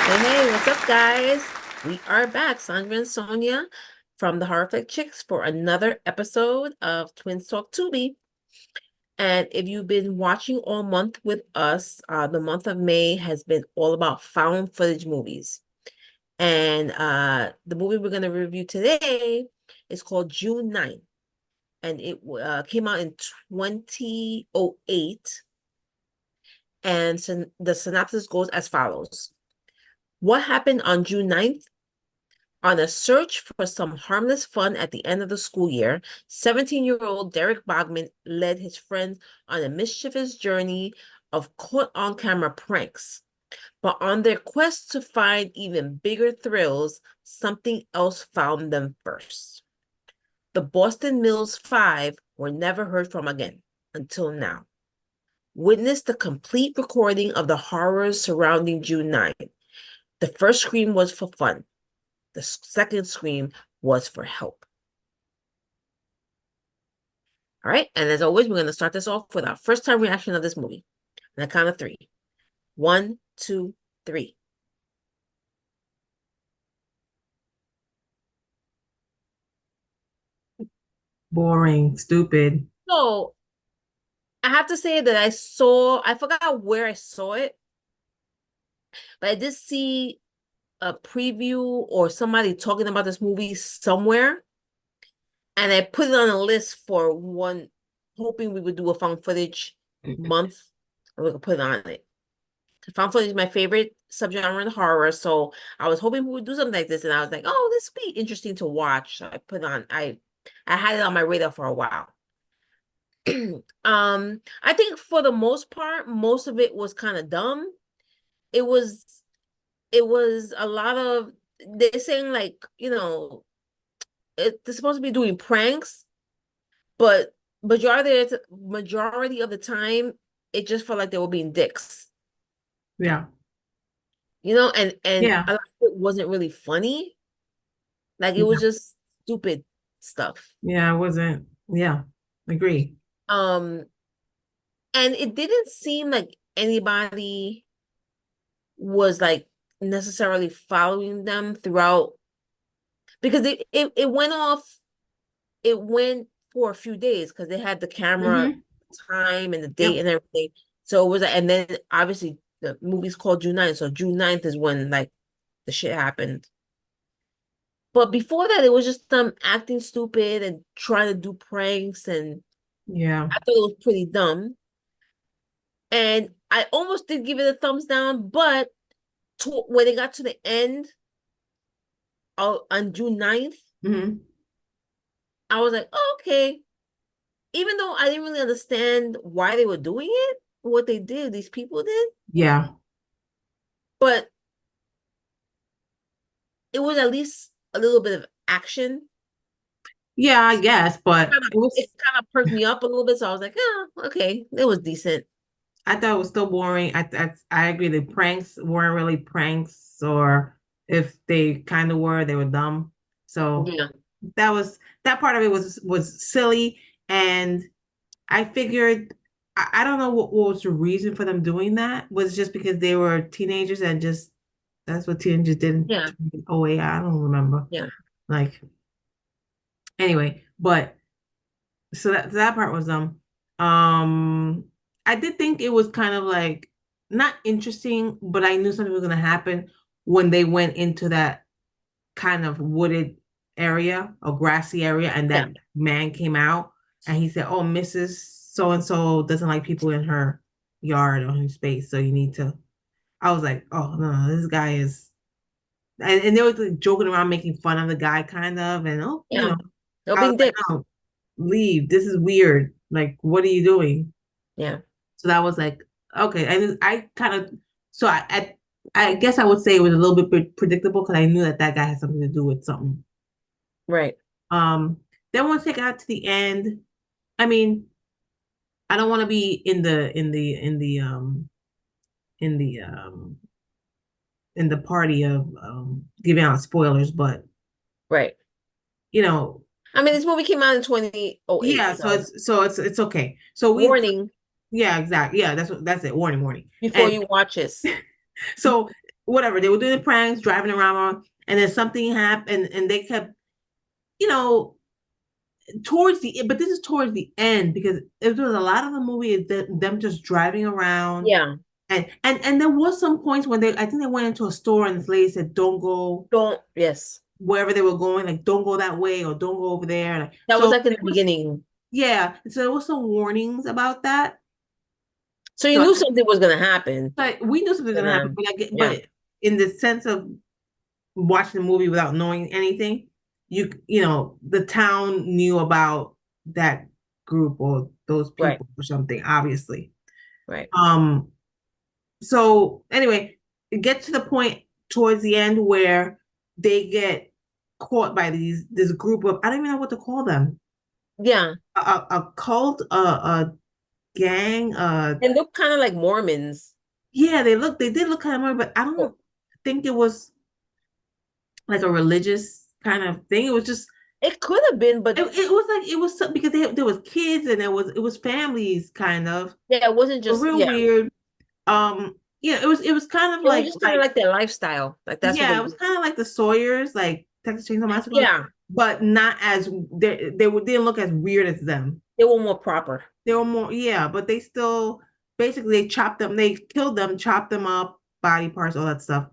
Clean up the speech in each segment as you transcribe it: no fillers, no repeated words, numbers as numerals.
Hey, what's up, guys? We are back, Sandra and Sonia from the Horror Flick Chicks for another episode of Twins Talk Tubi. And if you've been watching all month with us, the month of May has been all about found footage movies. And the movie we're going to review today is called June 9th, and it came out in 2008. And the synopsis goes as follows. What happened on June 9th? On a search for some harmless fun at the end of the school year, 17-year-old Derek Bogman led his friends on a mischievous journey of caught on camera pranks. But on their quest to find even bigger thrills, something else found them first. The Boston Mills Five were never heard from again until now. Witness the complete recording of the horrors surrounding June 9th. The first scream was for fun. The second scream was for help. All right, and as always, we're going to start this off with our first time reaction of this movie. On the count of three. 1, 2, 3. Boring, stupid. So I have to say that I forgot where I saw it, but I did see a preview or somebody talking about this movie somewhere, and I put it on a list for one, hoping we would do a found footage month, and we could put it on it. Found footage is my favorite subgenre in horror, so I was hoping we would do something like this, and I was like, "Oh, this would be interesting to watch." So I put on. I had it on my radar for a while. I think for the most part, most of it was kind of dumb. It was it was a lot of they're saying like they're supposed to be doing pranks, but majority of the time it just felt like they were being dicks. Yeah. And Yeah. a lot of it wasn't really funny. Like it was Yeah. just stupid stuff. Yeah. I wasn't. Yeah. Agree. Um, and it didn't seem like anybody was like necessarily following them throughout because it went for a few days because they had the camera Mm-hmm. time and the date Yep. and everything. So it was, and then obviously the movie's called June 9th. So June 9th is when like the shit happened. But before that, it was just them acting stupid and trying to do pranks, and Yeah. I thought it was pretty dumb. And I almost did give it a thumbs down, but when it got to the end on June 9th, Mm-hmm. I was like, oh, okay. Even though I didn't really understand why they were doing it, what they did, these people did, Yeah. but it was at least a little bit of action. Yeah, I guess, but It kind of perked me up a little bit, so I was like, oh, okay, it was decent. I thought it was still boring. I agree. The pranks weren't really pranks, or if they kind of were, they were dumb. So Yeah, that part of it was silly, and I figured I don't know what was the reason for them doing that. Was it just because they were teenagers and just that's what teenagers did in yeah, 2008. I don't remember. yeah, Like anyway, but so that part was I did think it was kind of like not interesting, but I knew something was gonna happen when they went into that kind of wooded area or grassy area and yeah. that man came out and he said, "Oh, Mrs. So and so doesn't like people in her yard or her space, so you need to." I was like, "Oh no, this guy is," and they were like, joking around, making fun of the guy, kind of, and Yeah. No I was being like, dicks. "No, leave. This is weird. Like, what are you doing?" Yeah. So that was like, okay, and I kind of, so I guess I would say it was a little bit predictable because I knew that guy had something to do with something. Right. Um, then once they got to the end, I mean, I don't want to be in the in the party of giving out spoilers, but Right. you know, I mean, this movie came out in 2008, yeah. So so it's okay. So warning yeah, exactly, yeah. That's it. Warning, warning. before And you watch this. so whatever. They were doing pranks, driving around, and then something happened, and they kept, you know, towards the, but this is towards the end because it was a lot of the movie is them just driving around. Yeah. And there was some points when I think they went into a store and this lady said, "Don't go Don't, yes. wherever they were going, like don't go that way or don't go over there." Like, That was so like in there the was, beginning. yeah, so there was some warnings about that. So you So, knew something was gonna happen but we knew something was to gonna happen. them. But Yeah. but in the sense of watching the movie without knowing anything, the town knew about that group or those Right. people or something, obviously. Right. Um, so anyway, it gets to the point towards the end where they get caught by this group of, I don't even know what to call them. Yeah. A cult, a gang, And look kind of like Mormons. yeah, they did look kind of weird, but I Oh, don't think it was like a religious kind of thing. It was just it could have been, but it was like it was because there was kids and it was families kind of. yeah, it wasn't But just, real yeah. weird. Yeah, it was kind of It was just kind of like like their lifestyle. Like that's what yeah, they it was do. kind of like the Sawyers, like Texas Chainsaw Massacre, Yeah. but not as didn't look as weird as them. They were more proper. They were more, yeah, but they still basically they chopped them, they killed them, chopped them up, body parts, all that stuff.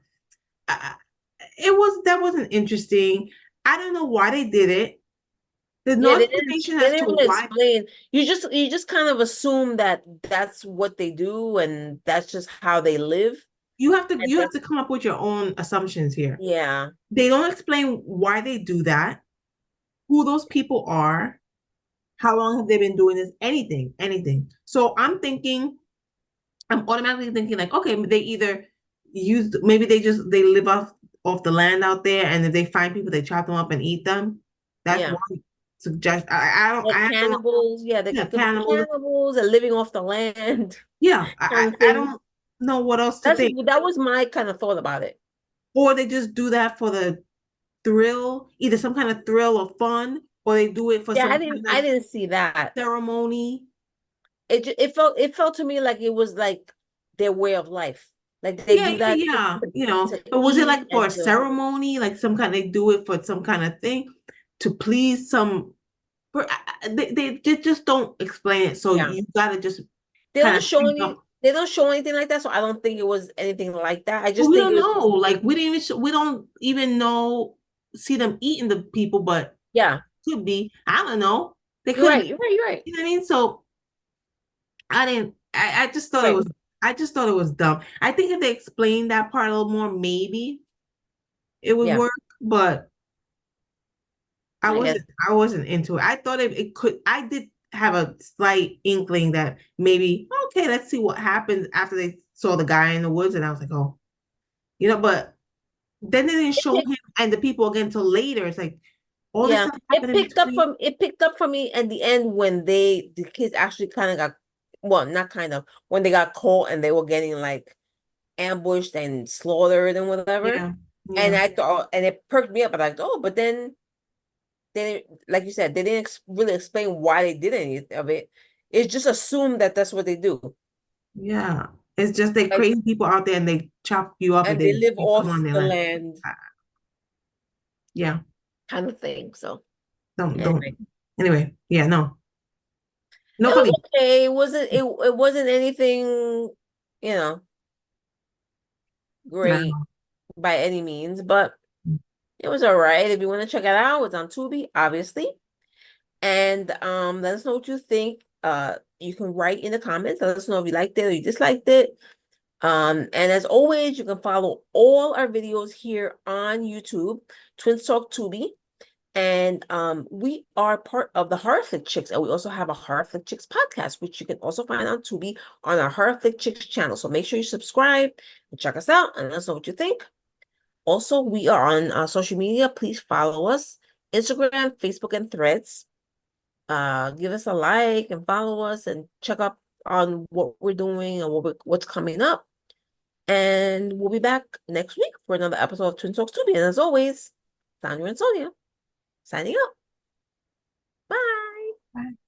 I, that wasn't interesting. I don't know why they did it. There's Yeah, no explanation they as to didn't really why. explain. You just kind of assume that that's what they do and that's just how they live. And You have that's to come up with your own assumptions here. yeah. They don't explain why they do that, who those people are, how long have they been doing this, anything. So I'm automatically thinking like, okay, they either maybe they live off the land out there, and if they find people, they chop them up and eat them. That's Yeah. one suggestion. I don't, Like I don't know. cannibals. Yeah, they Yeah, could be cannibals. cannibals and living off the land Yeah, kind of I thing. don't know what else to think. That was my kind of thought about it. Or they just do that for the thrill, either some kind of thrill or fun, or they do it for Yeah, some kind I of didn't see that. ceremony. It felt to me like it was like their way of life. Like they Yeah, do yeah, that yeah. to But was it eat like for and a to ceremony, like some kind? They do it for some kind of thing to please some. They just don't explain it, so yeah. you gotta just kind of think of. They don't show anything like that, so I don't think it was anything like that. I But just we think don't it was know. just Like we don't even know see them eating the people, but yeah. could be. I don't know. They You're could have. right. You're right. You're right. You know what I mean? So I didn't. I just thought it Right. was. I just thought it was dumb. I think if they explained that part a little more, maybe it would Yeah. work. But I I guess. wasn't. I wasn't into it. I thought it could. I did have a slight inkling that maybe okay, let's see what happens after they saw the guy in the woods, and I was like, oh, but then they didn't show him and the people again until later. It's like all this Yeah, stuff happened in between. it picked up for me at the end when the kids actually kind of got well, not kind of when they got caught and they were getting like ambushed and slaughtered and whatever. Yeah, And yeah, I thought, and it perked me up. I like, oh, but then like you said, they didn't really explain why they did any of it. It's just assumed that that's what they do. yeah. It's just they Like, crazy people out there and they chop you up and and they they live you come on off their the land. land Uh, Yeah, kind of thing. So don't. anyway, Anyway, yeah, no, it no was funny. okay. It wasn't anything, you know, great No. by any means, but it was all right. If you want to check it out, it's on Tubi, obviously. And let us know what you think. You can write in the comments. Let us know if you liked it or you disliked it. And as always, you can follow all our videos here on YouTube, Twins Talk Tubi. And we are part of the Horror Flick Chicks, and we also have a Horror Flick Chicks podcast, which you can also find on Tubi on our Horror Flick Chicks channel. So make sure you subscribe and check us out and let us know what you think. Also, we are on social media. Please follow us, Instagram, Facebook, and Threads. Give us a like and follow us and check up on what we're doing and what's coming up. And we'll be back next week for another episode of Twin Talks Tubi. And as always, Sandra and Sonia signing up. Bye. Bye.